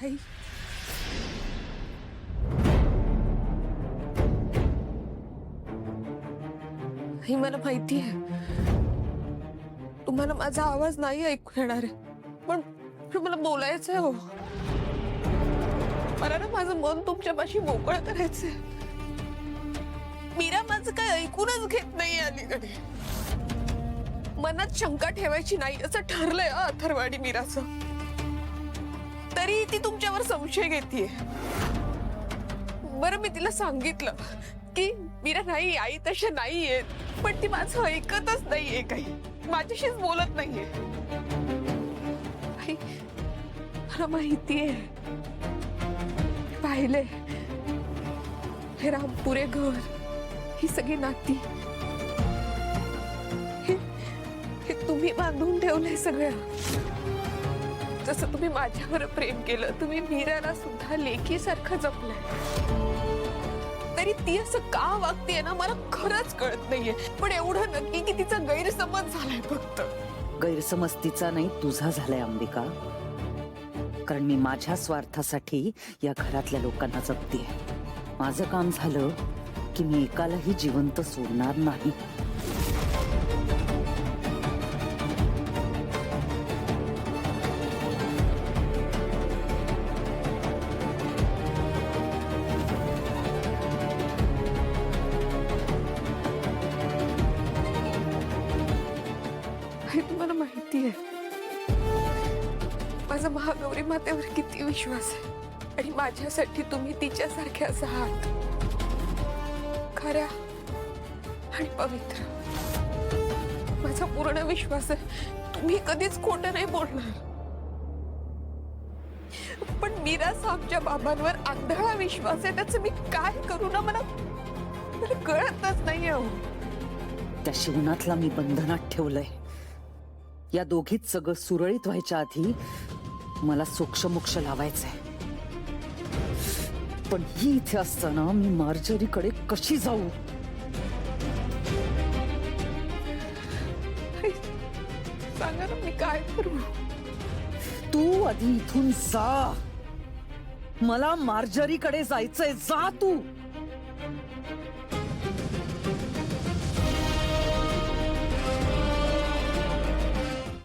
आई, आई मला माहिती आहे तुम्हाला माझा आवाज नाही ऐकू येणार आहे, पण मला बोलायचंय हो. मला ना माझं मन तुमच्यापाशी मोकळं करायचंय. मीरा माझं काय ऐकूनच घेत नाही अलीकडे. मनात शंका ठेवायची नाही असं ठरलंय अथर्व आणि मीराचं. तरी ती तुमच्यावर संशय घेतीये. बरं मी तिला सांगितलं की मीरा नाही, आई तशा नाहीयेत, पण ती माझं ऐकतच नाहीये, काही माझ्याशीच बोलत नाहीये. आई मला माहितीये, पाहिले हे रामपुरे घर, ही सगळी नाती, हे तुम्ही बांधून ठेवलंय सगळं. जसं तुम्ही माझ्यावर प्रेम केलं, तुम्ही मीराला सुद्धा लेकीसारखं जपलंय. तरी ती असं का वागतेय ना मला खरंच कळत नाहीये. पण एवढं नक्की की तिचा गैरसमज झालाय. फक्त गैरसमज तिचा नाही, तुझा झालाय अंबिका. कारण मी माझ्या स्वार्थासाठी या घरातल्या लोकांना जपतेय. माझं काम झालं की मी एकालाही जिवंत सोडणार नाही. तुम्हाला माहितीये माझा महागौरी मातेवर किती विश्वास आहे, आणि माझ्यासाठी तुम्ही तिच्यासारख्याच आहात, खऱ्या आणि पवित्र. माझा पूर्ण विश्वास आहे तुम्ही कधीच खोटं नाही बोलणार. पण मीराचा आमच्या बाबांवर आंधळा विश्वास आहे. त्याचं मी काय करू ना, मला कळतच नाही. त्या शिवनाथला मी बंधनात ठेवलंय. या दोघीत सगळं सुरळीत व्हायच्या आधी मला सोक्षमोक्ष लावायचंय. पण ही इथे असताना मी मार्जरीकडे कशी जाऊ? सांगा ना मी काय करू? तू आधी इथून जा. मला मार्जरीकडे जायचंय. जा तू.